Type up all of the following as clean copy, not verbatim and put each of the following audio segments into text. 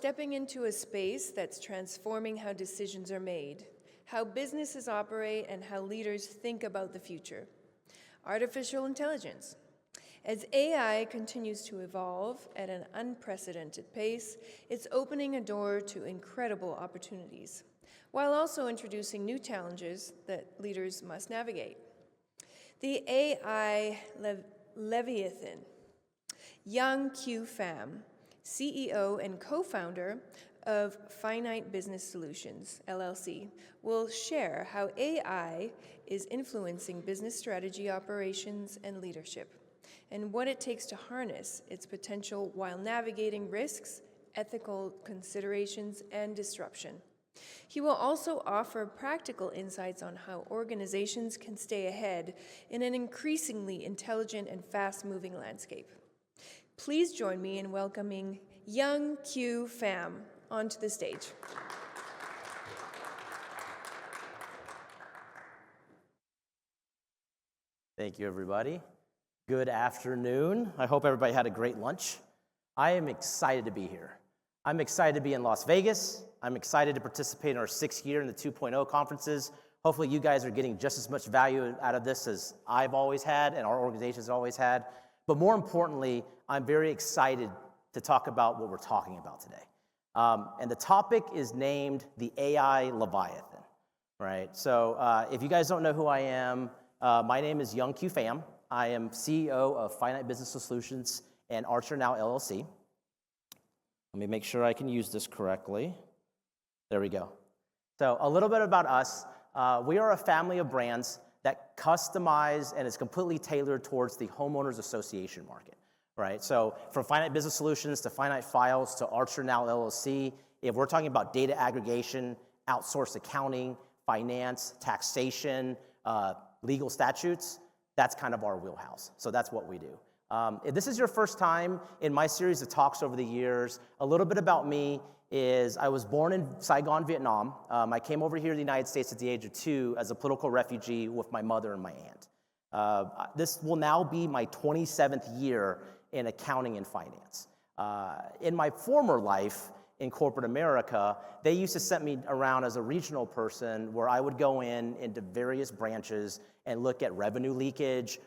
stepping into a space that's transforming how decisions are made, how businesses operate, and how leaders think about the future. Artificial intelligence. As AI continues to evolve at an unprecedented pace, it's opening a door to incredible opportunities, while also introducing new challenges that leaders must navigate. The AI Leviathan. Trung Q, Pham, CEO and co-founder of FINITE Business Solutions, LLC, will share how AI is influencing business strategy, operations, and leadership, and what it takes to harness its potential while navigating risks, ethical considerations, and disruption. He will also offer practical insights on how organizations can stay ahead in an increasingly intelligent and fast-moving landscape. Please join me in welcoming Trung Q, Pham onto the stage. Thank you, everybody. Good afternoon. I hope everybody had a great lunch. I am excited to be here. I'm excited to be in Las Vegas. I'm excited to participate in our 6th year in the 2.0 conferences. Hopefully you guys are getting just as much value out of this as I've always had and our organization's always had. But more importantly, I'm very excited to talk about what we're talking about today. And the topic is named the AI Leviathan, right? So if you guys don't know who I am, my name is Trung Q, Pham. I am CEO of FINITE Business Solutions and Archer Now LLC. Let me make sure I can use this correctly. There we go. So a little bit about us. We are a family of brands that customize and is completely tailored towards the homeowners association market, right? So from FINITE Business Solutions to FINITE Files to Archer Now LLC, if we're talking about data aggregation, outsourced accounting, finance, taxation, legal statutes, that's kind of our wheelhouse. So that's what we do. If this is your first time in my series of talks over the years, a little bit about me is I was born in Saigon, Vietnam. I came over here to the United States at the age of 2 as a political refugee with my mother and my aunt. This will now be my 27th year in accounting and finance. In my former life in corporate America, they used to send me around as a regional person where I would go into various branches and look at revenue leakage,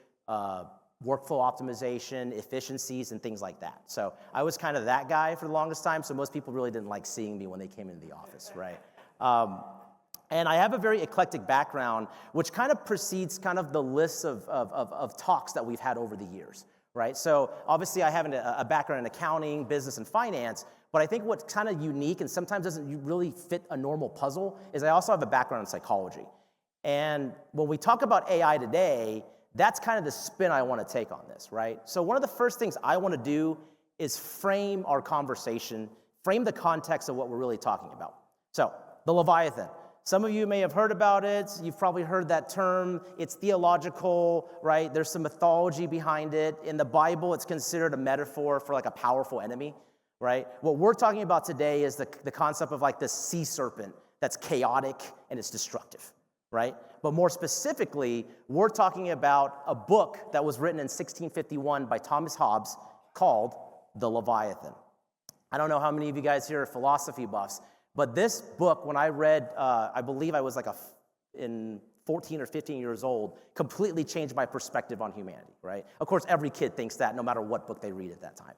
workflow optimization, efficiencies, and things like that. So I was kind of that guy for the longest time, so most people really didn't like seeing me when they came into the office, right? And I have a very eclectic background, which kind of precedes kind of the list of talks that we've had over the years, right? So obviously I have a background in accounting, business, and finance, but I think what's kind of unique and sometimes doesn't really fit a normal puzzle is I also have a background in psychology. And when we talk about AI today, that's kind of the spin I want to take on this, right? So one of the first things I want to do is frame our conversation, frame the context of what we're really talking about. So, the Leviathan. Some of you may have heard about it. You've probably heard that term. It's theological, right? There's some mythology behind it. In the Bible, it's considered a metaphor for like a powerful enemy, right? What we're talking about today is the concept of like this sea serpent that's chaotic and it's destructive, right? But more specifically, we're talking about a book that was written in 1651 by Thomas Hobbes called The Leviathan. I don't know how many of you guys here are philosophy buffs, but this book, when I read, I believe I was like in 14 or 15 years old, completely changed my perspective on humanity, right? Of course, every kid thinks that no matter what book they read at that time.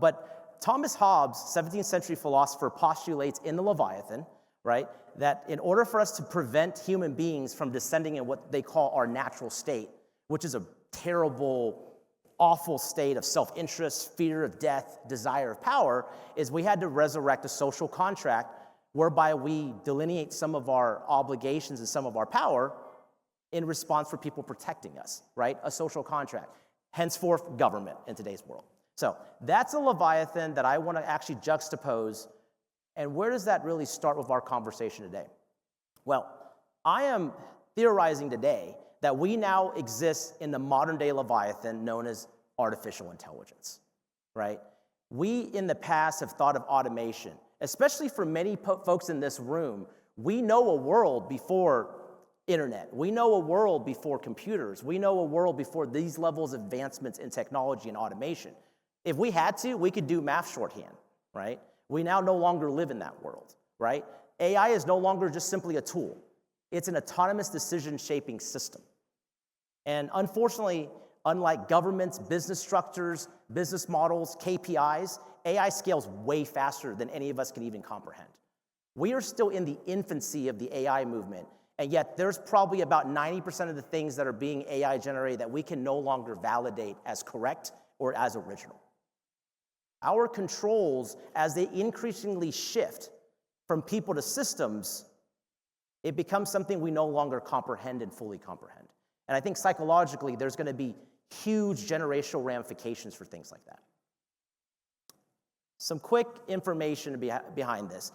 But Thomas Hobbes, 17th century philosopher, postulates in The Leviathan, right, that in order for us to prevent human beings from descending in what they call our natural state, which is a terrible, awful state of self-interest, fear of death, desire of power, is we had to resurrect a social contract whereby we delineate some of our obligations and some of our power in response for people protecting us, right? A social contract. Henceforth, government in today's world. So that's a Leviathan that I want to actually juxtapose. And where does that really start with our conversation today? Well, I am theorizing today that we now exist in the modern day Leviathan known as artificial intelligence, right? We in the past have thought of automation, especially for many folks in this room. We know a world before internet. We know a world before computers. We know a world before these levels of advancements in technology and automation. If we had to, we could do math shorthand, right? We now no longer live in that world, right? AI is no longer just simply a tool. It's an autonomous decision-shaping system. And unfortunately, unlike governments, business structures, business models, KPIs, AI scales way faster than any of us can even comprehend. We are still in the infancy of the AI movement, and yet there's probably about 90% of the things that are being AI generated that we can no longer validate as correct or as original. Our controls, as they increasingly shift from people to systems, it becomes something we no longer comprehend and fully comprehend. And I think psychologically, there's going to be huge generational ramifications for things like that. Some quick information behind this.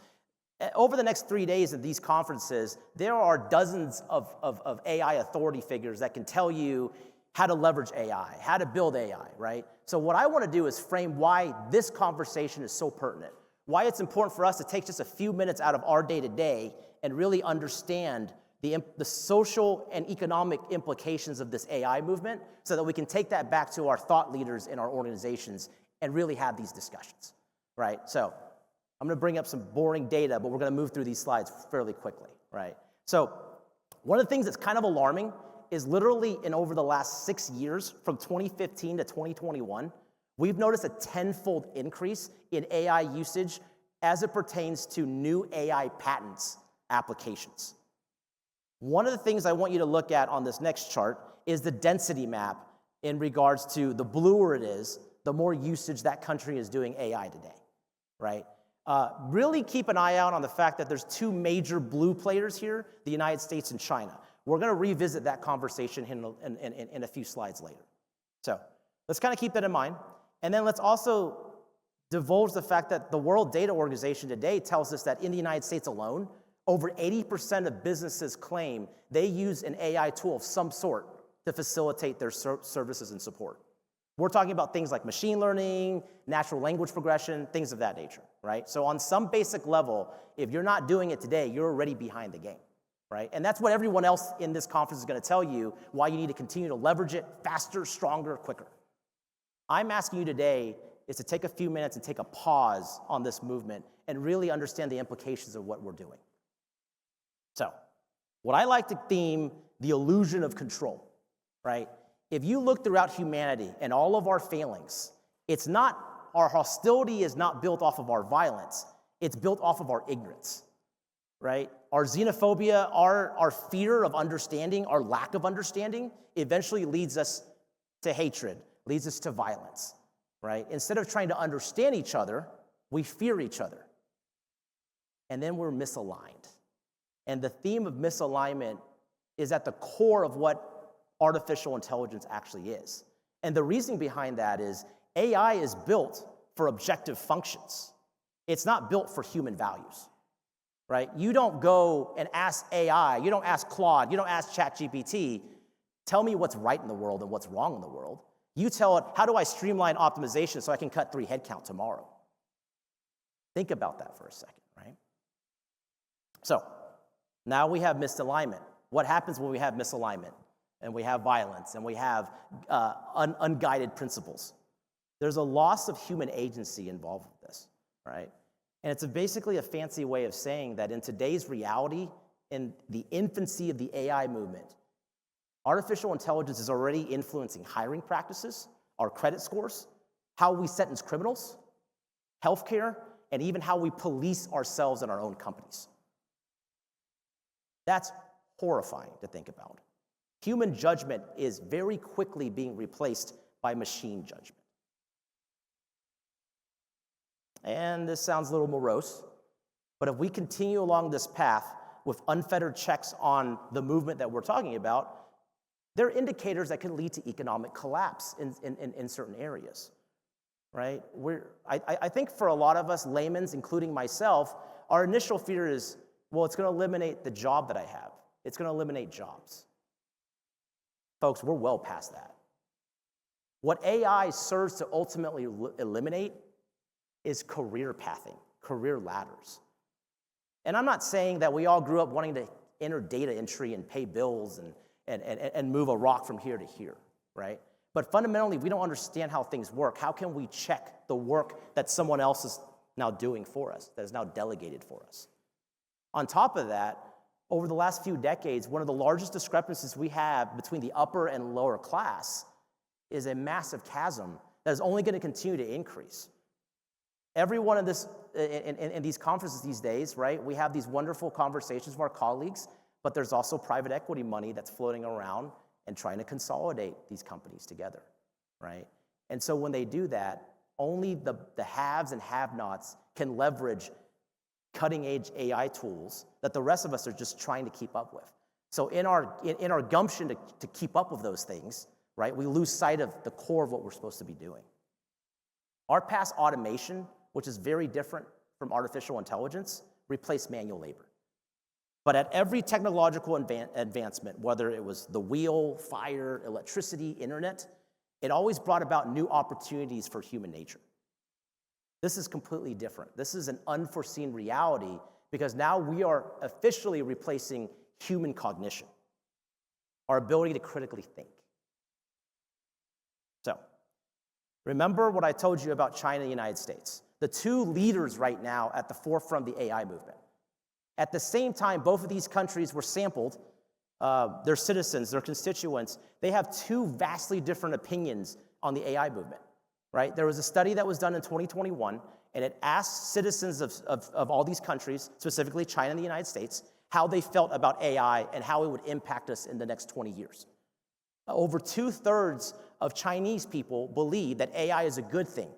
Over the next 3 days of these conferences, there are dozens of AI authority figures that can tell you how to leverage AI, how to build AI, right? So what I want to do is frame why this conversation is so pertinent, why it's important for us to take just a few minutes out of our day-to-day and really understand the social and economic implications of this AI movement so that we can take that back to our thought leaders in our organizations and really have these discussions, right? So I'm going to bring up some boring data, but we're going to move through these slides fairly quickly, right? So one of the things that's kind of alarming is literally in over the last 6 years, from 2015 to 2021, we've noticed a 10-fold increase in AI usage as it pertains to new AI patents applications. One of the things I want you to look at on this next chart is the density map in regards to the bluer it is, the more usage that country is doing AI today, right? Really keep an eye out on the fact that there's two major blue players here, the United States and China. We're going to revisit that conversation in a few slides later. So let's kind of keep that in mind. And then let's also divulge the fact that the World Data Organization today tells us that in the United States alone, over 80% of businesses claim they use an AI tool of some sort to facilitate their services and support. We're talking about things like machine learning, natural language progression, things of that nature, right? So on some basic level, if you're not doing it today, you're already behind the game, right? And that's what everyone else in this conference is going to tell you, why you need to continue to leverage it faster, stronger, quicker. I'm asking you today is to take a few minutes and take a pause on this movement and really understand the implications of what we're doing. So, what I like to theme the illusion of control, right? If you look throughout humanity and all of our failings, it's not, our hostility is not built off of our violence, it's built off of our ignorance, right? Our xenophobia, our fear of understanding, our lack of understanding, eventually leads us to hatred, leads us to violence, right? Instead of trying to understand each other, we fear each other. And then we're misaligned. And the theme of misalignment is at the core of what artificial intelligence actually is. And the reason behind that is AI is built for objective functions. It's not built for human values, right? You don't go and ask AI, you don't ask Claude, you don't ask ChatGPT, tell me what's right in the world and what's wrong in the world. You tell it, how do I streamline optimization so I can cut 3 headcount tomorrow? Think about that for a second, right? So, now we have misalignment. What happens when we have misalignment and we have violence and we have unguided principles? There's a loss of human agency involved with this, right? And it's basically a fancy way of saying that in today's reality, in the infancy of the AI movement, artificial intelligence is already influencing hiring practices, our credit scores, how we sentence criminals, healthcare, and even how we police ourselves and our own companies. That's horrifying to think about. Human judgment is very quickly being replaced by machine judgment. And this sounds a little morose, but if we continue along this path with unfettered checks on the movement that we're talking about, there are indicators that can lead to economic collapse in certain areas, right? I think for a lot of us laymen's, including myself, our initial fear is, well, it's going to eliminate the job that I have. It's going to eliminate jobs. Folks, we're well past that. What AI serves to ultimately eliminate is career pathing, career ladders. And I'm not saying that we all grew up wanting to enter data entry and pay bills and move a rock from here to here, right? But fundamentally, we don't understand how things work. How can we check the work that someone else is now doing for us, that is now delegated for us. On top of that, over the last few decades, one of the largest discrepancies we have between the upper and lower class is a massive chasm that is only going to continue to increase. Everyone in these conferences these days, right, we have these wonderful conversations with our colleagues, but there's also private equity money that's floating around and trying to consolidate these companies together, right? And so when they do that, only the haves and have-nots can leverage cutting-edge AI tools that the rest of us are just trying to keep up with. So in our gumption to keep up with those things, right, we lose sight of the core of what we're supposed to be doing. Our past automation, which is very different from artificial intelligence, replaced manual labor. But at every technological advancement, whether it was the wheel, fire, electricity, internet, it always brought about new opportunities for human nature. This is completely different. This is an unforeseen reality because now we are officially replacing human cognition, our ability to critically think. So, remember what I told you about China and the United States, the two leaders right now at the forefront of the AI movement. At the same time, both of these countries were sampled, their citizens, their constituents, they have two vastly different opinions on the AI movement, right? There was a study that was done in 2021, and it asked citizens of all these countries, specifically China and the United States, how they felt about AI and how it would impact us in the next 20 years. Over 2/3 of Chinese people believe that AI is a good thing,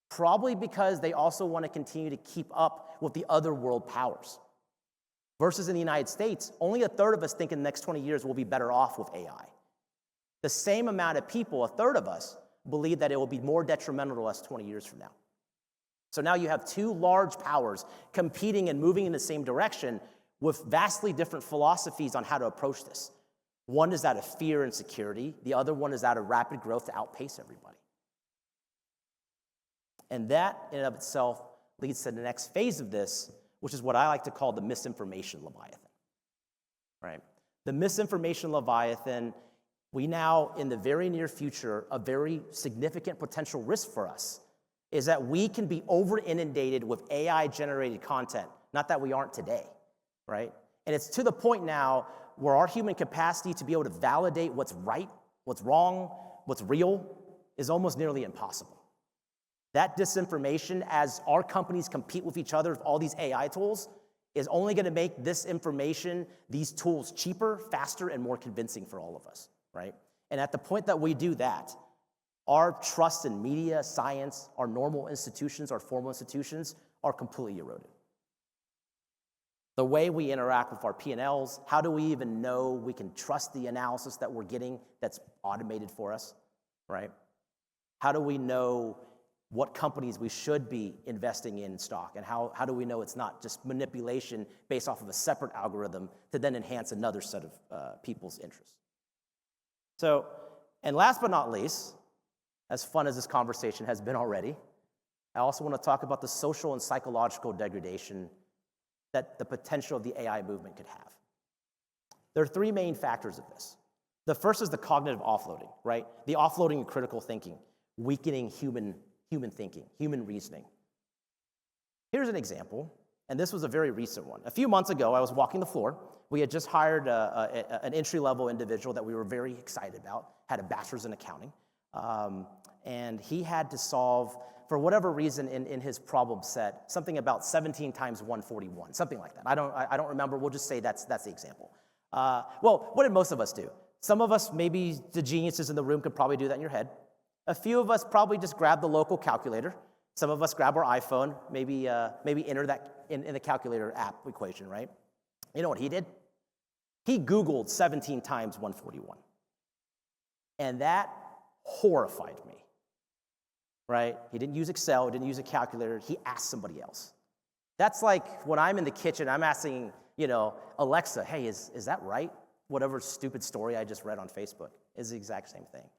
probably because they also want to continue to keep up with the other world powers. Versus in the United States, only 1/3 of us think in the next 20 years we'll be better off with AI. The same amount of people, 1/3 of us, believe that it will be more detrimental to us 20 years from now. So now you have two large powers competing and moving in the same direction with vastly different philosophies on how to approach this. One is out of fear and security. The other one is out of rapid growth to outpace everybody. And that, in and of itself, leads to the next phase of this, which is what I like to call the misinformation Leviathan, right? The misinformation Leviathan, we now, in the very near future, a very significant potential risk for us is that we can be over-inundated with AI-generated content, not that we aren't today, right? And it's to the point now where our human capacity to be able to validate what's right, what's wrong, what's real, is almost nearly impossible. That disinformation, as our companies compete with each other with all these AI tools, is only going to make this information, these tools, cheaper, faster, and more convincing for all of us, right? And at the point that we do that, our trust in media, science, our normal institutions, our formal institutions, are completely eroded. The way we interact with our P&Ls, how do we even know we can trust the analysis that we're getting that's automated for us, right? How do we know what companies we should be investing in stock, and how do we know it's not just manipulation based off of a separate algorithm to then enhance another set of people's interests? So, and last but not least, as fun as this conversation has been already, I also want to talk about the social and psychological degradation that the potential of the AI movement could have. There are three main factors of this. The first is the cognitive offloading, right? The offloading of critical thinking, weakening human thinking, human reasoning. Here's an example, and this was a very recent one. A few months ago, I was walking the floor. We had just hired an entry-level individual that we were very excited about, had a bachelor's in accounting, and he had to solve, for whatever reason in his problem set, something about 17 times 141, something like that. I don't remember. We'll just say that's the example. Well, what did most of us do? Some of us, maybe the geniuses in the room, could probably do that in your head. A few of us probably just grab the local calculator. Some of us grab our iPhone, maybe enter that in the calculator app equation, right? You know what he did? He Googled 17 times 141. And that horrified me, right? He didn't use Excel, he didn't use a calculator, he asked somebody else. That's like when I'm in the kitchen, I'm asking, Alexa, hey, is that right? Whatever stupid story I just read on Facebook is the exact same thing.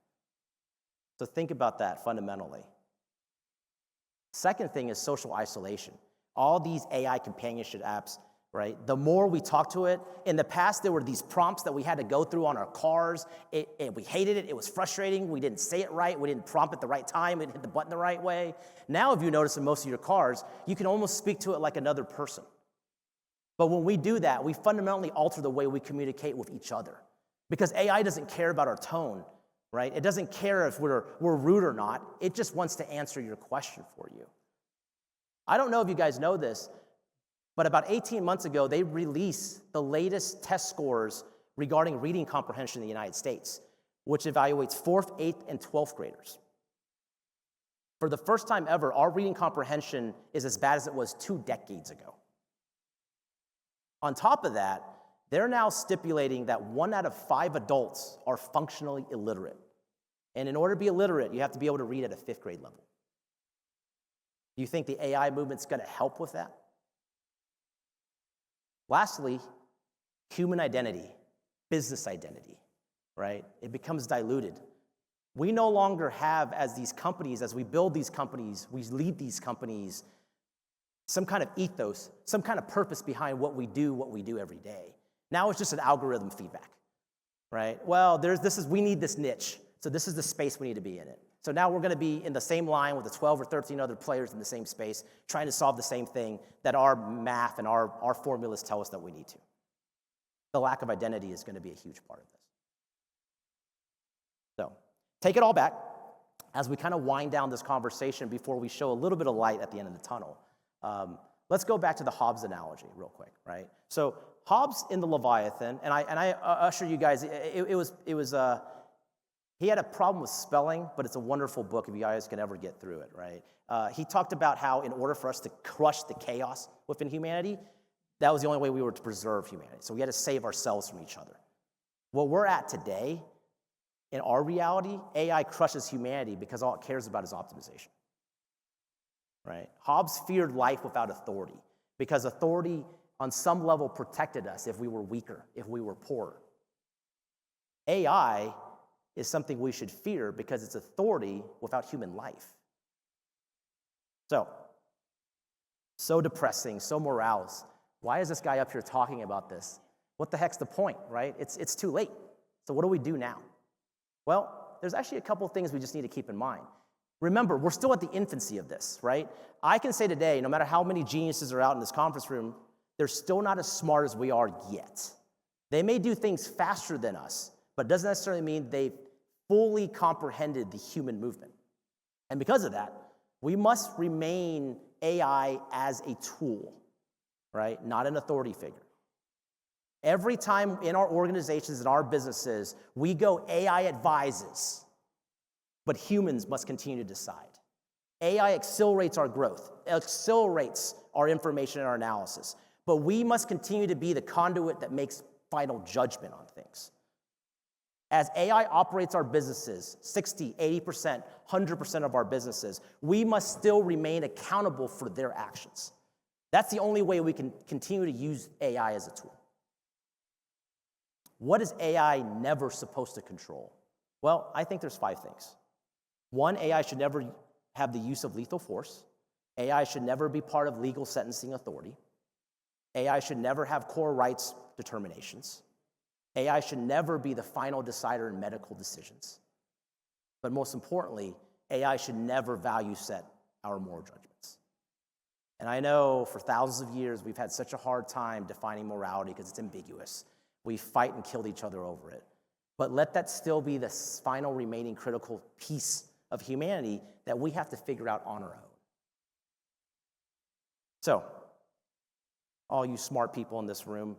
So think about that fundamentally. Second thing is social isolation. All these AI companionship apps right? The more we talk to it, in the past there were these prompts that we had to go through on our cars. We hated it, it was frustrating, we didn't say it right, we didn't prompt at the right time, we didn't hit the button the right way. Now if you notice in most of your cars, you can almost speak to it like another person. But when we do that, we fundamentally alter the way we communicate with each other. Because AI doesn't care about our tone, right? It doesn't care if we're rude or not, it just wants to answer your question for you. I don't know if you guys know this, but about 18 months ago, they released the latest test scores regarding reading comprehension in the United States, which evaluates 4th, 8th, and 12th graders. For the first time ever, our reading comprehension is as bad as it was 2 decades ago. On top of that, they're now stipulating that 1 out of 5 adults are functionally illiterate. And in order to be illiterate, you have to be able to read at a 5th grade level. Do you think the AI movement's going to help with that? Lastly, human identity, business identity, right? It becomes diluted. We no longer have, as these companies, as we build these companies, we lead these companies, some kind of ethos, some kind of purpose behind what we do every day. Now it's just an algorithm feedback, right? Well, we need this niche, so this is the space we need to be in it. So now we're going to be in the same line with the 12 or 13 other players in the same space, trying to solve the same thing that our math and our formulas tell us that we need to. The lack of identity is going to be a huge part of this. So take it all back as we kind of wind down this conversation before we show a little bit of light at the end of the tunnel. Let's go back to the Hobbes analogy real quick, right? So Hobbes in the Leviathan, and I usher you guys, he had a problem with spelling, but it's a wonderful book if you guys can ever get through it, right? He talked about how in order for us to crush the chaos within humanity, that was the only way we were to preserve humanity. So we had to save ourselves from each other. What we're at today, in our reality, AI crushes humanity because all it cares about is optimization, right? Hobbes feared life without authority because authority on some level protected us if we were weaker, if we were poorer. AI is something we should fear because it's authority without human life. So depressing, so morose. Why is this guy up here talking about this? What the heck's the point, right? It's too late. So what do we do now? Well, there's actually a couple things we just need to keep in mind. Remember, we're still at the infancy of this, right? I can say today, no matter how many geniuses are out in this conference room, they're still not as smart as we are yet. They may do things faster than us, but it doesn't necessarily mean they've fully comprehended the human movement. And because of that, we must remain AI as a tool, right? Not an authority figure. Every time in our organizations and our businesses, we go AI advises, but humans must continue to decide. AI accelerates our growth, accelerates our information and our analysis, but we must continue to be the conduit that makes final judgment on things. As AI operates our businesses, 60, 80%, 100% of our businesses, we must still remain accountable for their actions. That's the only way we can continue to use AI as a tool. What is AI never supposed to control? Well, I think there's 5 things. 1, AI should never have the use of lethal force. AI should never be part of legal sentencing authority. AI should never have core rights determinations. AI should never be the final decider in medical decisions. But most importantly, AI should never value set our moral judgments. And I know for thousands of years we've had such a hard time defining morality because it's ambiguous. We fight and kill each other over it. But let that still be the final remaining critical piece of humanity that we have to figure out on our own. So, all you smart people in this room,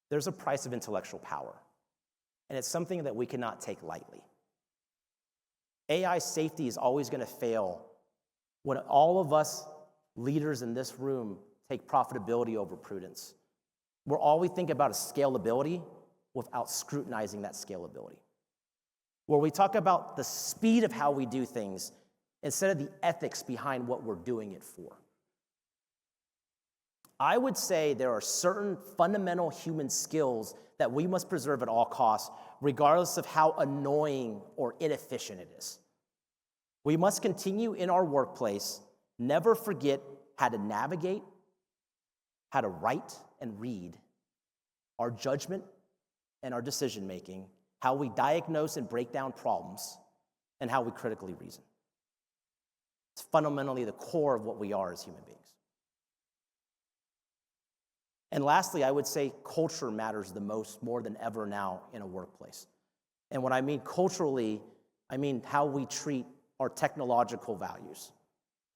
there's a price of intellectual power, and it's something that we cannot take lightly. AI safety is always going to fail when all of us leaders in this room take profitability over prudence. Where all we think about is scalability without scrutinizing that scalability. Where we talk about the speed of how we do things instead of the ethics behind what we're doing it for. I would say there are certain fundamental human skills that we must preserve at all costs, regardless of how annoying or inefficient it is. We must continue in our workplace, never forget how to navigate, how to write, and read, our judgment and our decision making, how we diagnose and break down problems, and how we critically reason. It's fundamentally the core of what we are as human beings. And lastly, I would say culture matters the most, more than ever now in a workplace. And when I mean culturally, I mean how we treat our technological values,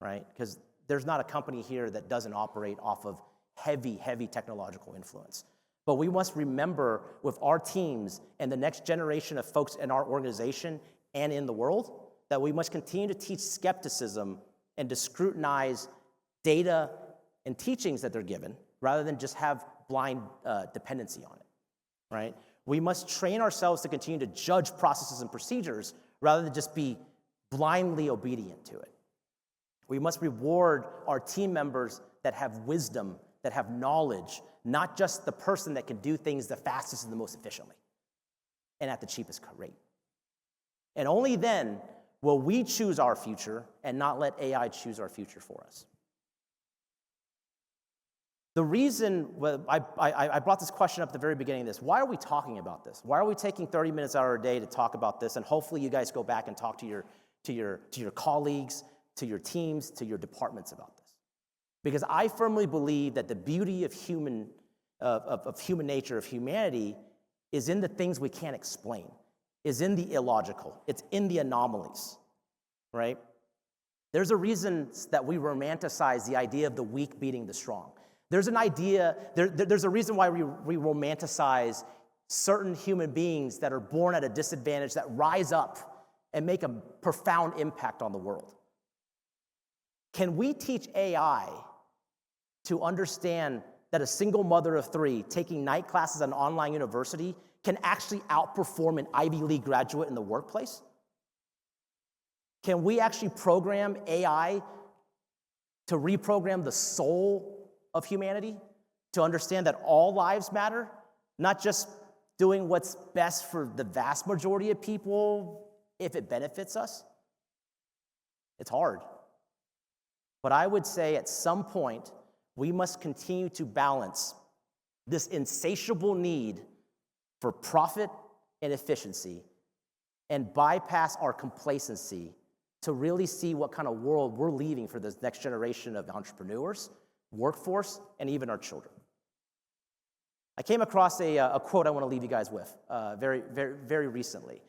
right? Because there's not a company here that doesn't operate off of heavy, heavy technological influence. But we must remember with our teams and the next generation of folks in our organization and in the world that we must continue to teach skepticism and to scrutinize data and teachings that they're given rather than just have blind dependency on it, right? We must train ourselves to continue to judge processes and procedures rather than just be blindly obedient to it. We must reward our team members that have wisdom, that have knowledge, not just the person that can do things the fastest and the most efficiently and at the cheapest rate. And only then will we choose our future and not let AI choose our future for us. The reason I brought this question up at the very beginning of this, why are we talking about this? Why are we taking 30 minutes out of our day to talk about this? And hopefully you guys go back and talk to your colleagues, to your teams, to your departments about this. Because I firmly believe that the beauty of human nature, of humanity, is in the things we can't explain, is in the illogical, it's in the anomalies, right? There's a reason that we romanticize the idea of the weak beating the strong. There's a reason why we romanticize certain human beings that are born at a disadvantage, that rise up and make a profound impact on the world. Can we teach AI to understand that a single mother of three taking night classes at an online university can actually outperform an Ivy League graduate in the workplace? Can we actually program AI to reprogram the soul of humanity, to understand that all lives matter, not just doing what's best for the vast majority of people if it benefits us? It's hard. But I would say at some point, we must continue to balance this insatiable need for profit and efficiency and bypass our complacency to really see what kind of world we're leaving for this next generation of entrepreneurs, workforce, and even our children. I came across a quote I want to leave you guys with very, very, very recently.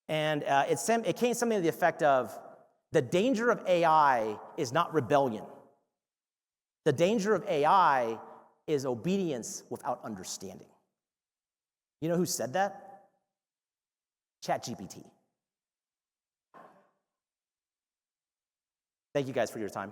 And it came something to the effect of, the danger of AI is not rebellion. The danger of AI is obedience without understanding. You know who said that? ChatGPT. Thank you guys for your time.